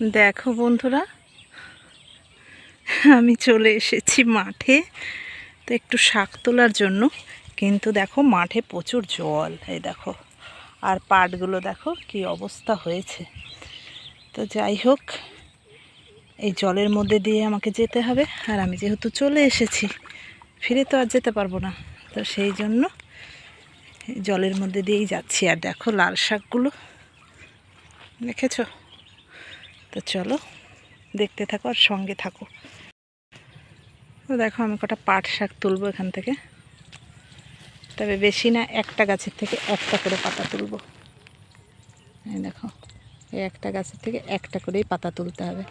দেখো বন্ধুরা, আমি চলে এসেছি মাঠে। তো একটু শাক তোলার জন্য, কিন্তু দেখো মাঠে প্রচুর জল। এই দেখো, আর পাটগুলো দেখো কি অবস্থা হয়েছে। তো যাই হোক, এই জলের মধ্যে দিয়ে আমাকে যেতে হবে। আর আমি যেহেতু চলে এসেছি, ফিরে তো আর যেতে পারবো না। তো সেই জন্য জলের মধ্যে দিয়েই যাচ্ছি। আর দেখো লাল শাকগুলো দেখেছো? তো চলো দেখতে থাকো আর সঙ্গে থাকো। তো দেখো, আমি কটা পাট শাক তুলবো এখান থেকে। তবে বেশি না, একটা গাছের থেকে একটা করে পাতা তুলবো। এই দেখো, এই একটা গাছের থেকে একটা করেই পাতা তুলতে হবে।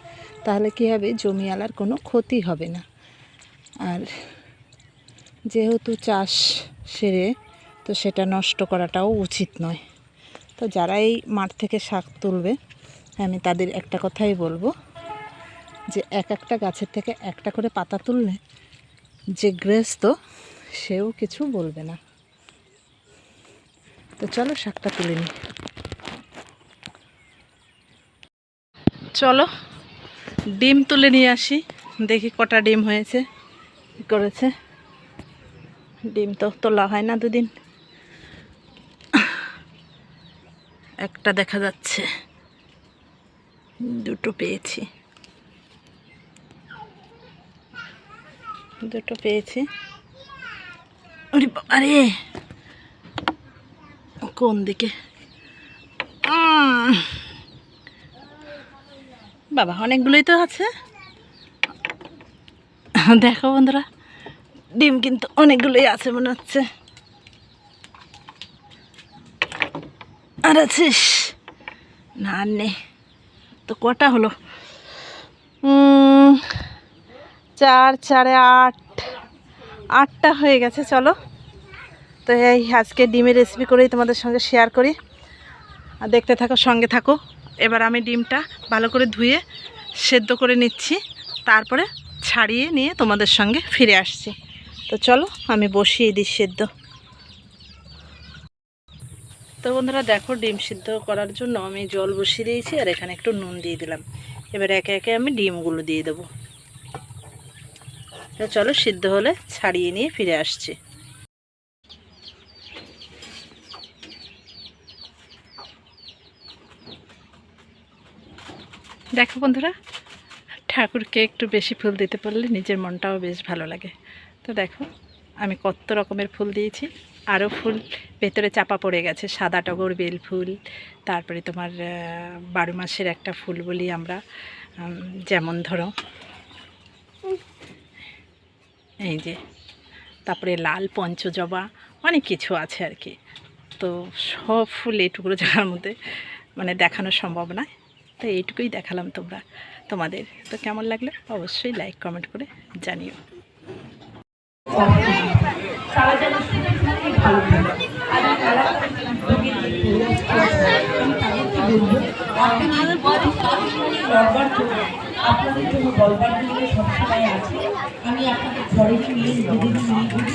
তাহলে কি হবে, জমিওয়ালার কোনো ক্ষতি হবে না। আর যেহেতু চাষ সেরে, তো সেটা নষ্ট করাটাও উচিত নয়। তো যারা এই মাঠ থেকে শাক তুলবে, আমি তাদের একটা কথাই বলবো, যে একটা গাছের থেকে একটা করে পাতা তুললে যে গৃহস্থ, সেও কিছু বলবে না। তো চলো শাকটা তুলে নিই। চলো ডিম তুলে নিয়ে আসি, দেখি কটা ডিম হয়েছে, কী করেছে। ডিম তো তোলা হয় না দুদিন। একটা দেখা যাচ্ছে, দুটো পেয়েছি, আরে বাবা রে, কোন দিকে বাবা, অনেকগুলোই তো আছে। দেখো বন্ধুরা, ডিম কিন্তু অনেকগুলোই আছে মনে হচ্ছে। আর আছিস না? নেই তো। কটা হলো? 4, 4, 8, 8টা হয়ে গেছে। চলো, তো এই আজকে ডিমের রেসিপি করেই তোমাদের সঙ্গে শেয়ার করি। আর দেখতে থাকো, সঙ্গে থাকো। এবার আমি ডিমটা ভালো করে ধুয়ে সেদ্ধ করে নিচ্ছি, তারপরে ছাড়িয়ে নিয়ে তোমাদের সঙ্গে ফিরে আসছি। তো চলো আমি বসিয়ে দিই সেদ্ধ। তো বন্ধুরা দেখো, ডিম সিদ্ধ করার জন্য আমি জল বসিয়ে দিয়েছি, আর এখানে একটু নুন দিয়ে দিলাম। এবার একে একে আমি ডিমগুলো দিয়ে দেবো। তো চলো, সিদ্ধ হলে ছাড়িয়ে নিয়ে ফিরে আসছি। দেখো বন্ধুরা, ঠাকুরকে একটু বেশি ফুল দিতে পারলে নিজের মনটাও বেশ ভালো লাগে। তো দেখো, আমি কত রকমের ফুল দিয়েছি। আরও ফুল ভেতরে চাপা পড়ে গেছে, সাদা টগর, বেল ফুল, তারপরে তোমার 12 মাসের একটা ফুল বলি আমরা, যেমন ধরো এই যে, তারপরে লাল পঞ্চজবা, অনেক কিছু আছে আর কি। তো সব ফুল এইটুকুলো জায়গার মধ্যে মানে দেখানো সম্ভব নয়। তো এইটুকুই দেখালাম তোমাদের। তো কেমন লাগলো অবশ্যই লাইক কমেন্ট করে জানিও। আপনাদের জন্য বলবার জন্য সবসময় আছে। আমি আপনাদের ঘরে নিয়ে যদি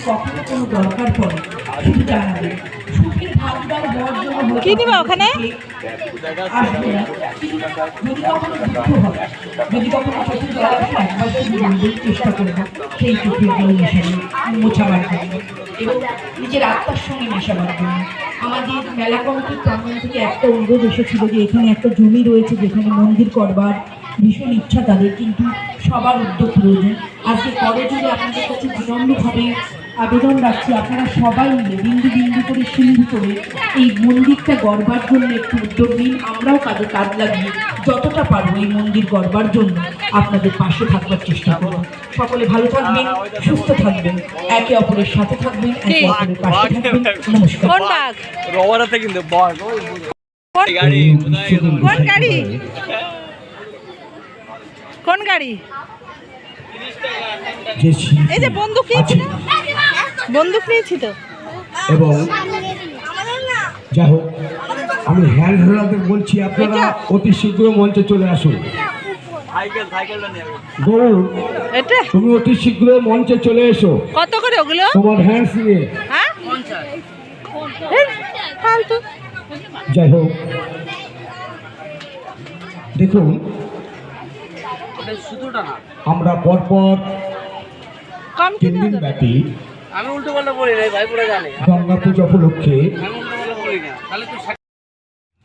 কখনো কোনো দরকার পড়ে শুধু জানাবেন। সুখের ভাগদার বর জন্য কি দিবা ওখানে? আসবে না, যদি কখনো দুঃখ হয়, যদি কখনো চোখের জল আসে, একবার বলবেন, চেষ্টা করবো সেই চোখের জল মোছাবার জন্য এবং নিজের আত্মার সঙ্গে মেশাবার জন্য। আমাদের মেলা কমিটির প্রাঙ্গণ থেকে একটা অনুরোধ এসেছিল যে এখানে একটা জমি রয়েছে যেখানে মন্দির করবার ভীষণ ইচ্ছা তাদের, কিন্তু সবার উদ্যোগ প্রয়োজন। আজকে করজোড়ে আপনাদের কাছে বিনম্রভাবে আবেদন রাখছি, আপনারা সবাই মিলে বিন্দু বিন্দু করে সিন্ধু করে এই মন্দিরটা গড়বার জন্য একটু উদ্যোগ নিন। আমরাও কাজে কাজ লাগিয়ে যতটা পারবো এই মন্দির গড়বার জন্য আপনাদের পাশে থাকবার চেষ্টা করব। সকলে ভালো থাকবেন, সুস্থ থাকবেন, একে অপরের সাথে থাকবেন, একে অপরের পাশে থাকবেন। নমস্কার। কোন গাড়ি? এই যে বন্দুক নিয়েছি, বন্দুক নিয়েছি তো। এবং যাই হোক, আমি হ্যান্ড হোল্ডারদের বলছি, আপনারা অতি শীঘ্র মঞ্চে চলে আসুন। গরুর, তুমি অতি শীঘ্র মঞ্চে চলে এসো। কত করে ওগুলো? তোমার হ্যান্ডস নিয়ে। হ্যাঁ, যাই হোক, দেখুন আমরা পরপর কম 3 দিন ব্যাপী আমি উল্টো পাল্টা বলি নাই, ভাই পুরো জানে। গঙ্গা পূজা উপলক্ষে আমি উল্টো পাল্টা বলি না, তাহলে তুই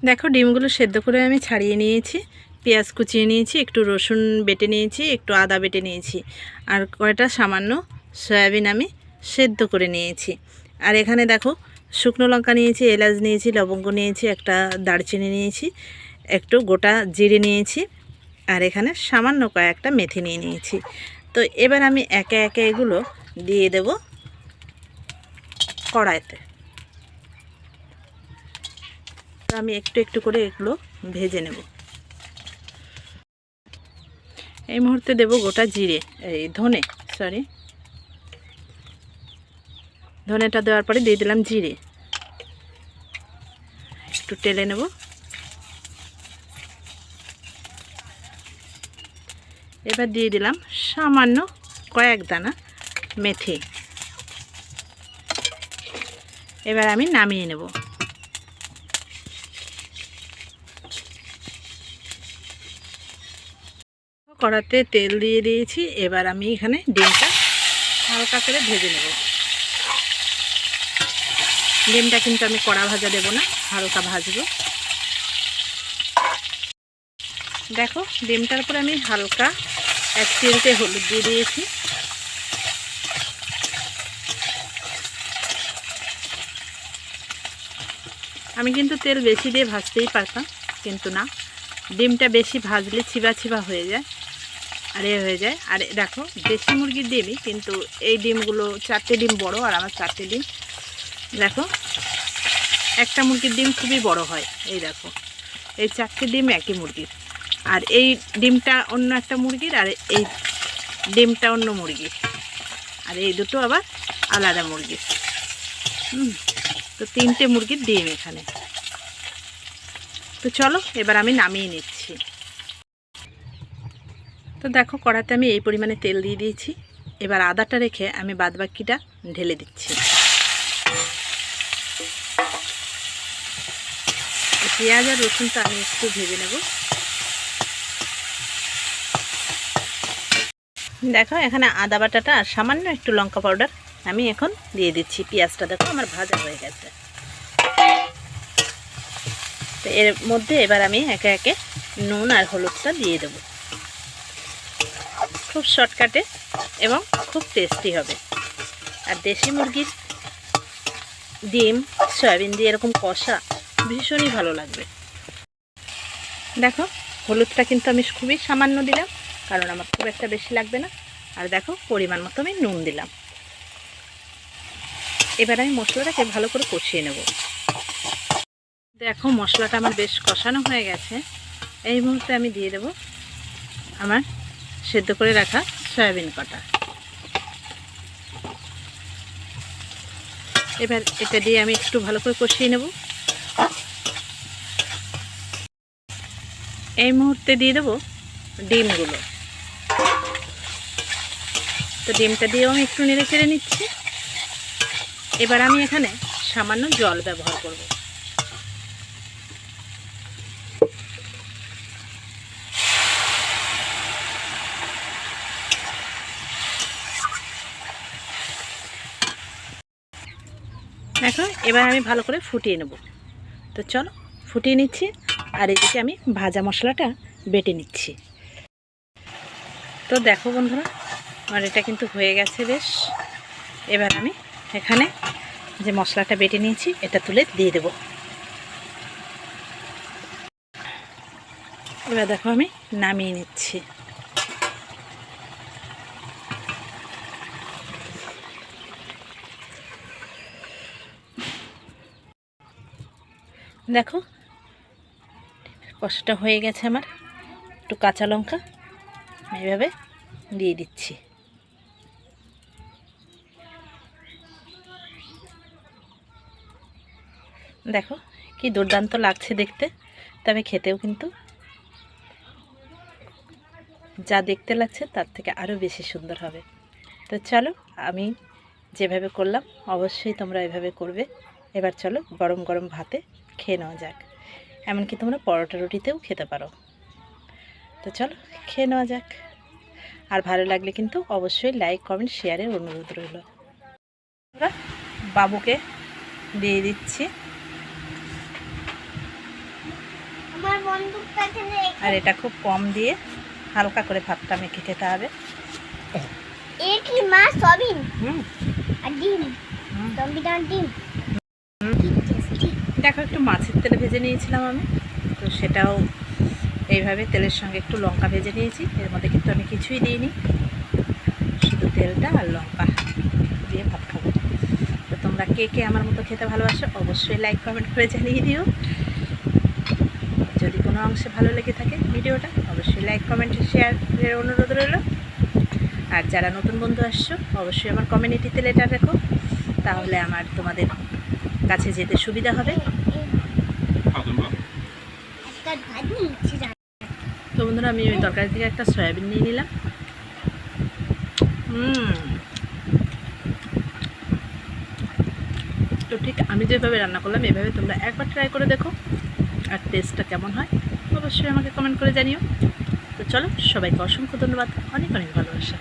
দেখো ডিমগুলো সেদ্ধ করে আমি ছাড়িয়ে নিয়েছি, পেঁয়াজ কুচিয়ে নিয়েছি, একটু রসুন বেটে নিয়েছি, একটু আদা বেটে নিয়েছি, আর কয়টা সামান্য সয়াবিন আমি সেদ্ধ করে নিয়েছি। আর এখানে দেখো শুকনো লঙ্কা নিয়েছি, এলাচ নিয়েছি, লবঙ্গ নিয়েছি, একটা দারচিনি নিয়েছি, একটু গোটা জিরে নিয়েছি, আর এখানে সামান্য কয়েকটা মেথি নিয়ে নিয়েছি। তো এবার আমি একে একে এগুলো দিয়ে দেব কড়াইতে। তো আমি একটু একটু করে এগুলো ভেজে নেব। এই মুহূর্তে দেব গোটা জিরে, এই ধনেটা দেওয়ার পরে দিয়ে দিলাম জিরে, একটু টেলে নেব। এবার দিয়ে দিলাম সামান্য কয়েক দানা মেথি। এবার আমি নামিয়ে নেব। কড়াতে তেল দিয়ে দিয়েছি, এবার আমি এখানে ডিমটা হালকা করে ভেজে নেব। ডিমটা কিন্তু আমি কড়া ভাজা দেব না, হালকা ভাজবো। দেখো ডিমটার উপরে আমি হালকা 1 চিমটে হলুদ দিয়ে দিয়েছি। আমি কিন্তু তেল বেশি দিয়ে ভাজতেই পারতাম, কিন্তু না, ডিমটা বেশি ভাজলে ছিবা ছিবা হয়ে যায় আর হয়ে যায়। আর দেখো দেশি মুরগির ডিমই, কিন্তু এই ডিমগুলো 4টে ডিম বড়, আর আমার 4টে ডিম। দেখো একটা মুরগির ডিম খুবই বড় হয়, এই দেখো এই 4টে ডিম একই মুরগির, আর এই ডিমটা অন্য একটা মুরগির, আর এই ডিমটা অন্য মুরগির, আর এই দুটো আবার আলাদা মুরগির। তো 3টে মুরগির ডিম এখানে। তো চলো এবার আমি নামিয়ে নিচ্ছি। তো দেখো কড়াতে আমি এই পরিমাণে তেল দিয়ে দিয়েছি। এবার আদাটা রেখে আমি বাদবাকিটা ঢেলে দিচ্ছি। পেঁয়াজ আর রসুনটা আমি একটু ভেজে নেব। দেখো এখানে আদা বাটাটা আর সামান্য একটু লঙ্কা পাউডার আমি এখন দিয়ে দিচ্ছি। পেঁয়াজটা দেখো আমার ভাজা হয়ে গেছে। তো এর মধ্যে এবার আমি একে একে নুন আর হলুদটা দিয়ে দেব। খুব শর্টকাটে এবং খুব টেস্টি হবে। আর দেশি মুরগির ডিম সয়াবিন দিয়ে এরকম কষা ভীষণই ভালো লাগবে। দেখো হলুদটা কিন্তু আমি খুবই সামান্য দিলাম, কারণ আমার খুব একটা বেশি লাগবে না। আর দেখো পরিমাণ মতো আমি নুন দিলাম। এবার আমি মশলাটাকে ভালো করে কষিয়ে নেব। দেখো মশলাটা আমার বেশ কষানো হয়ে গেছে। এই মুহূর্তে আমি দিয়ে দেব আমার সেদ্ধ করে রাখা সয়াবিন কটা। এবার এটা দিয়ে আমি একটু ভালো করে কষিয়ে নেব। এই মুহূর্তে দিয়ে দেব ডিমগুলো। তো ডিমটা দিয়েও আমি একটু নেড়ে চেড়ে নিচ্ছি। এবার আমি এখানে সামান্য জল ব্যবহার করব। দেখো এবার আমি ভালো করে ফুটিয়ে নেব। তো চলো ফুটিয়ে নিচ্ছি, আর এদিকে আমি ভাজা মশলাটা বেটে নিচ্ছি। তো দেখো বন্ধুরা আমার এটা কিন্তু হয়ে গেছে বেশ। এবার আমি এখানে যে মশলাটা বেটে নিয়েছি এটা তুলে দিয়ে দেব। এবার দেখো আমি নামিয়ে নিচ্ছি। দেখো কষাটা হয়ে গেছে আমার। একটু কাঁচা লঙ্কা এইভাবে দিয়ে দিচ্ছি। দেখো কি দুর্দান্ত লাগছে দেখতে, তবে খেতেও কিন্তু যা দেখতে লাগছে তার থেকে আরও বেশি সুন্দর হবে। তো চলো আমি যেভাবে করলাম অবশ্যই তোমরা এভাবে করবে। এবার চলো গরম গরম ভাতে খেয়ে নেওয়া যাক। এমনকি তোমরা পরোটা রুটিতেও খেতে পারো। তো চলো খেয়ে নেওয়া যাক। আর ভালো লাগলে কিন্তু অবশ্যই লাইক কমেন্ট শেয়ারের অনুরোধ রইল। আমরা বাবুকে দিয়ে দিচ্ছি। আর এটা খুব কম দিয়ে হালকা করে ভাতটা মেখে খেতে হবে। দেখো একটু মাছের তেলে ভেজে নিয়েছিলাম আমি, তো সেটাও এইভাবে তেলের সঙ্গে একটু লঙ্কা ভেজে নিয়েছি। এর মধ্যে কিন্তু আমি কিছুই দিইনি, শুধু তেলটা আর লঙ্কা দিয়ে ভাত খাবো। তো তোমরা কে কে আমার মতো খেতে ভালোবাসো অবশ্যই লাইক কমেন্ট করে জানিয়ে দিও। যদি কোনো অংশে ভালো লেগে থাকে ভিডিওটা অবশ্যই লাইক কমেন্ট শেয়ারের অনুরোধ রইল। আর যারা নতুন বন্ধু আসছো অবশ্যই আমার কমিউনিটিতে লেটার রেখো, তাহলে আমার তোমাদের কাছে যেতে সুবিধা হবে। তো বন্ধুরা আমি ওই তরকারি থেকে একটা সয়াবিন নিয়ে নিলাম। তো ঠিক আমি যেভাবে রান্না করলাম এভাবে তোমরা একবার ট্রাই করে দেখো, আর টেস্টটা কেমন হয় অবশ্যই আমাকে কমেন্ট করে জানিও। তো চলো, সবাইকে অসংখ্য ধন্যবাদ, অনেক অনেক ভালোবাসা।